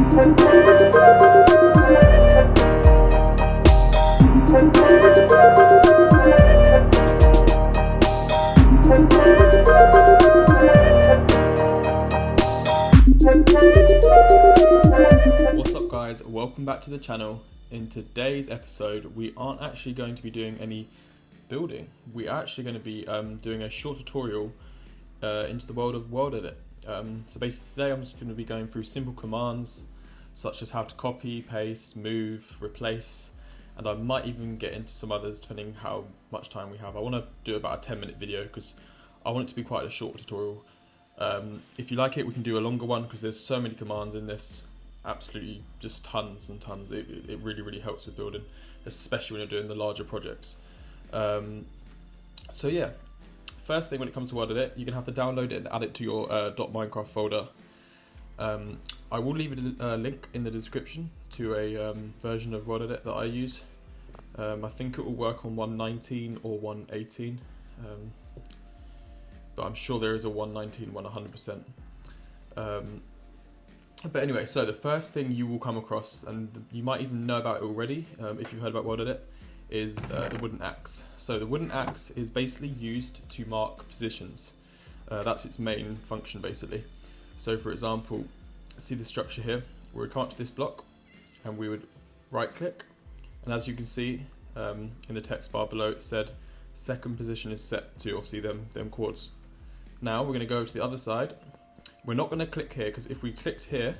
What's up guys, welcome back to the channel. In today's episode we aren't actually going to be doing any building. We are actually going to be doing a short tutorial into the world of WorldEdit. So basically today I'm just going to be going through simple commands such as how to copy, paste, move, replace, and I might even get into some others depending how much time we have. I want to do about a 10-minute video because I want it to be quite a short tutorial. If you like it, we can do a longer one because there's so many commands in this, absolutely just tons and tons. It really helps with building, especially when you're doing the larger projects. So yeah, first thing when it comes to WorldEdit, you're going to have to download it and add it to your .minecraft folder. I will leave a link in the description to a version of WorldEdit that I use. I think it will work on 1.19 or 1.18. But I'm sure there is a 1.19 one 100%. But anyway, so the first thing you will come across, and you might even know about it already if you've heard about WorldEdit, is the wooden axe. So the wooden axe is basically used to mark positions. That's its main function basically. So for example, see the structure here, we would come up to this block and we would right click, and as you can see in the text bar below it said second position is set to obviously them chords. Now we're going to go to the other side. We're not going to click here because if we clicked here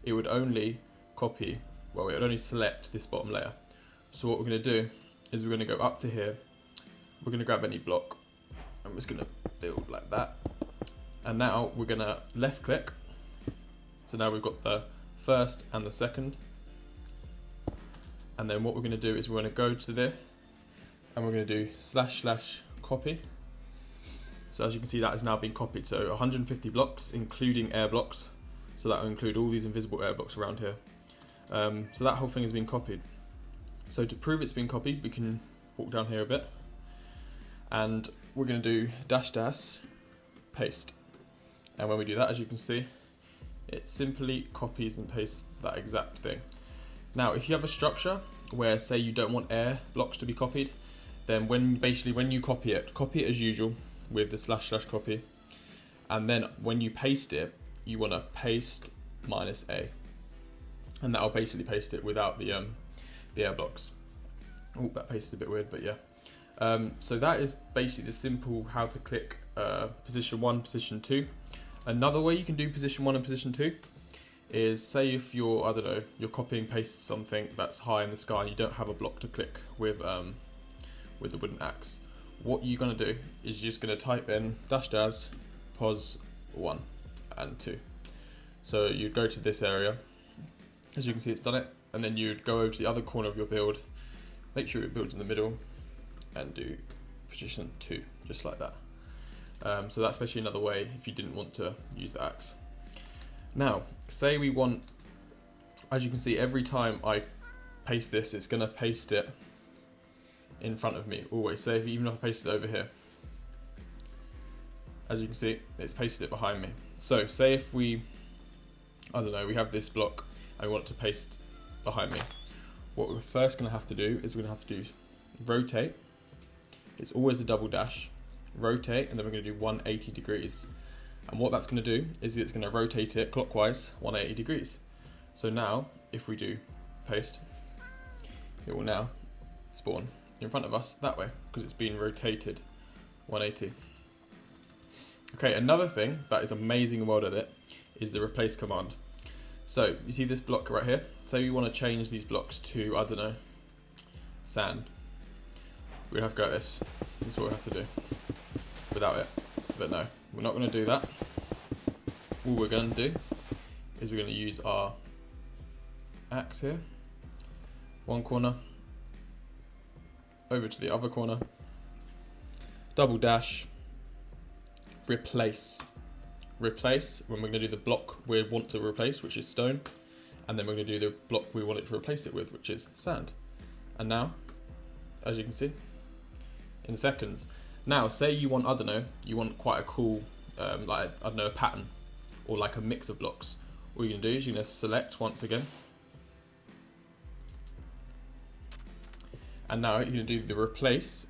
it would only copy, well it would only select this bottom layer. So what we're going to do is we're going to go up to here, we're going to grab any block, I'm just going to build like that, and now we're going to left click. So now we've got the first and the second, and then what we're going to do is we're going to go to there and we're going to do / copy. So as you can see that has now been copied, so 150 blocks including air blocks, so that will include all these invisible air blocks around here. So that whole thing has been copied. So to prove it's been copied we can walk down here a bit and we're going to do -- paste, and when we do that, as you can see, it simply copies and pastes that exact thing. Now if you have a structure where say you don't want air blocks to be copied, then when you copy it as usual with the / copy, and then when you paste it you want to paste -a, and that'll basically paste it without the air blocks. Oh, that pasted a bit weird, but yeah. So that is basically the simple how to click position 1, position 2. Another way you can do position 1 and position 2 is, say if you're, I don't know, you're copying paste something that's high in the sky and you don't have a block to click with the wooden axe. What you're going to do is you're just going to type in -- pos 1 and 2. So you'd go to this area, as you can see it's done it, and then you'd go over to the other corner of your build, make sure it builds in the middle, and do position 2, just like that. So that's basically another way if you didn't want to use the axe. Now, say we want, as you can see, every time I paste this, it's going to paste it in front of me, always. So even if I paste it over here, as you can see, it's pasted it behind me. So say if we, I don't know, we have this block and we want it to paste behind me. What we're first going to have to do is we're going to have to do rotate. It's always a double dash, rotate, and then we're going to do 180 degrees. And what that's going to do is it's going to rotate it clockwise 180 degrees. So now if we do paste, it will now spawn in front of us that way because it's been rotated 180. Okay, another thing that is amazing in WorldEdit is the replace command. So you see this block right here, say we want to change these blocks to, I don't know, sand. We'd have to go at this. This is what we have to do without it, but no, we're not going to do that. All we're going to do is we're going to use our axe here, one corner, over to the other corner, double dash, replace. Replace, when we're going to do the block we want to replace, which is stone, and then we're going to do the block we want it to replace it with, which is sand. And now, as you can see, in seconds. Now, say you want, I don't know, you want quite a cool, like, I don't know, a pattern, or like a mix of blocks. all you're going to do is you're going to select once again. And now you're going to do the replace,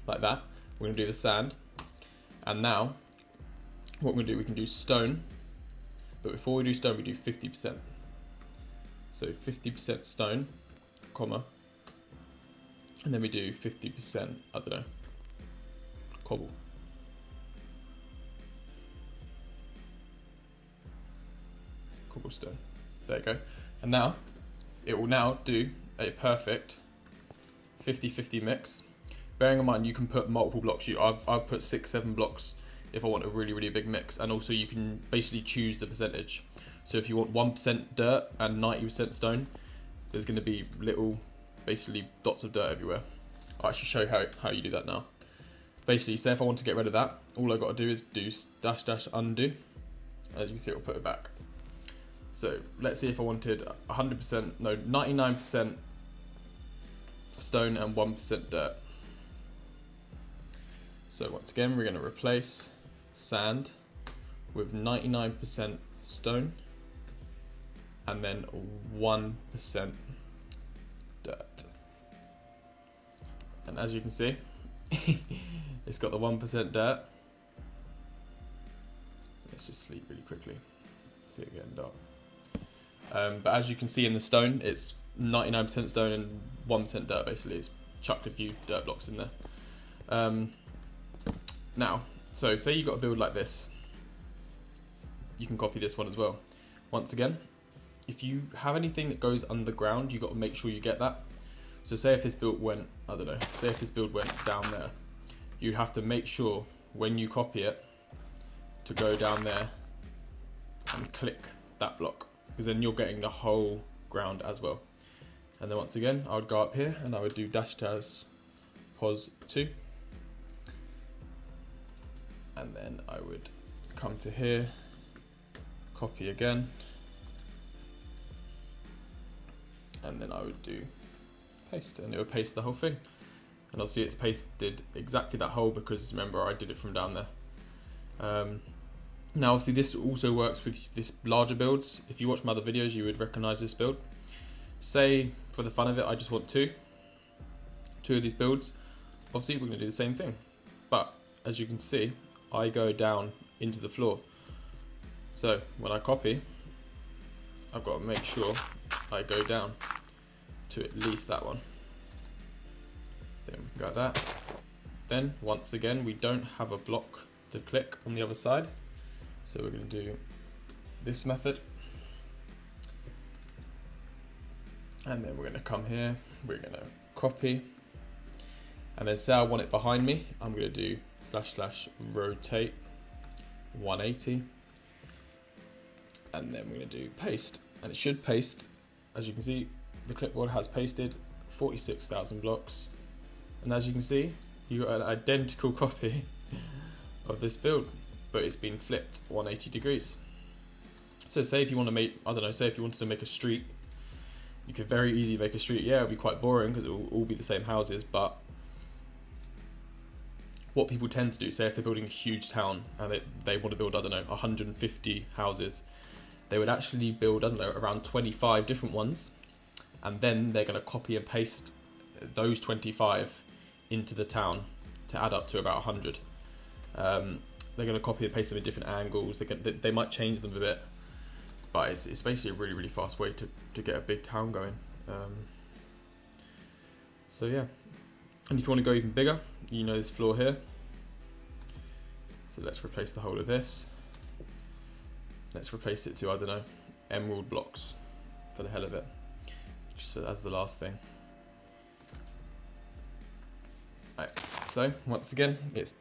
like that. We're going to do the sand. And now, what we're going to do, we can do stone. But before we do stone, we do 50%. So 50% stone, comma. And then we do 50%, I don't know, cobble. Cobblestone. There you go. And now, it will now do a perfect 50-50 mix. Bearing in mind, you can put multiple blocks. I've put 6-7 blocks if I want a really, really big mix. And also you can basically choose the percentage. So if you want 1% dirt and 90% stone, there's going to be little, basically dots of dirt everywhere. I'll actually show you how you do that now. Basically, say if I want to get rid of that, all I've got to do is do dash undo. As you can see, it'll put it back. So let's see if I wanted 100%, no, 99% stone and 1% dirt. So once again, we're going to replace sand with 99% stone and then 1% dirt. And as you can see, it's got the 1% dirt. Let's just sleep really quickly. See it getting dark. But as you can see in the stone, it's 99% stone and 1% dirt. Basically, it's chucked a few dirt blocks in there. Now, so say you've got a build like this. You can copy this one as well. Once again, if you have anything that goes underground, you've got to make sure you get that. So say if this build went, I don't know, say if this build went down there, you have to make sure when you copy it to go down there and click that block, because then you're getting the whole ground as well. And then once again, I would go up here and I would do -pos2. And then I would come to here, copy again, and then I would do paste, and it would paste the whole thing. And obviously it's pasted exactly that hole because remember I did it from down there. Now obviously this also works with this larger builds. If you watch my other videos you would recognise this build. Say for the fun of it I just want two of these builds. Obviously we're going to do the same thing, but as you can see I go down into the floor. So when I copy, I've got to make sure I go down to at least that one. Then we got that. Then once again, we don't have a block to click on the other side. So we're going to do this method. And then we're going to come here, we're going to copy. And then say I want it behind me, I'm going to do /rotate 180. And then we're going to do paste. And it should paste, as you can see, the clipboard has pasted 46,000 blocks. And as you can see, you got an identical copy of this build, but it's been flipped 180 degrees. So say if you want to make, I don't know, say if you wanted to make a street, you could very easily make a street. Yeah, it'll be quite boring because it will all be the same houses, but what people tend to do, say if they're building a huge town and they want to build, I don't know, 150 houses, they would actually build, I don't know, around 25 different ones, and then they're going to copy and paste those 25 into the town to add up to about 100. They're going to copy and paste them in different angles. They might change them a bit, but it's basically a really, really fast way to get a big town going. So yeah, and if you want to go even bigger, you know this floor here. So let's replace the whole of this. Let's replace it to, I don't know, emerald blocks for the hell of it, just as the last thing. Right, so once again, it's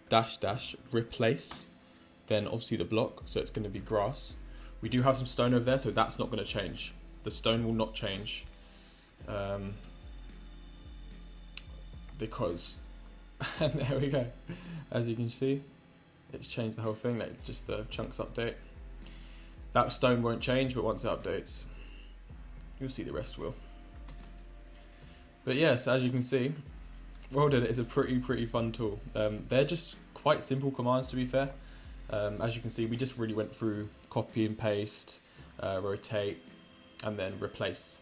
--replace, then obviously the block, so it's going to be grass. We do have some stone over there, so that's not going to change. The stone will not change because, and there we go. As you can see, it's changed the whole thing, like just the chunks update. That stone won't change, but once it updates, you'll see the rest will. But yes, as you can see, Worldedit is a pretty fun tool. They're just quite simple commands, to be fair. As you can see, we just really went through copy and paste, rotate, and then replace.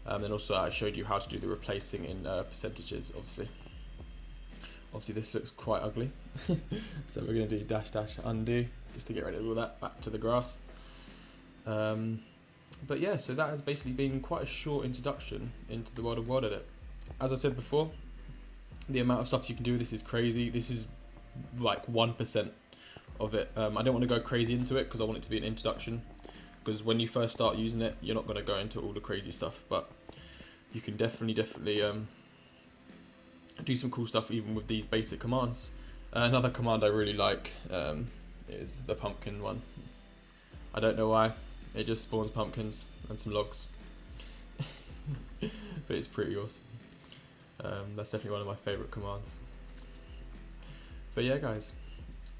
Then also I showed you how to do the replacing in percentages, obviously. Obviously this looks quite ugly, so we're going to do dash dash undo just to get rid of all that, back to the grass. But yeah, so that has basically been quite a short introduction into the world of WorldEdit. As I said before, the amount of stuff you can do with this is crazy. This is like 1% of it. I don't want to go crazy into it because I want it to be an introduction, because when you first start using it, you're not going to go into all the crazy stuff, but you can definitely do some cool stuff even with these basic commands. Another command I really like is the pumpkin one. I don't know why, it just spawns pumpkins and some logs, but it's pretty awesome. That's definitely one of my favourite commands. But yeah guys,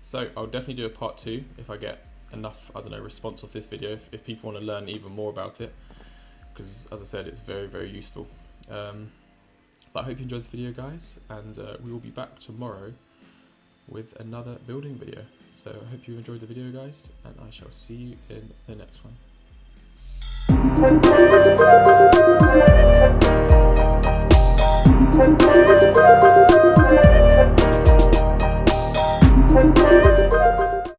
so I'll definitely do a part 2 if I get enough, I don't know, response off this video, if people want to learn even more about it, because as I said, it's very, very useful. But I hope you enjoyed this video guys, and we will be back tomorrow with another building video. So I hope you enjoyed the video guys, and I shall see you in the next one.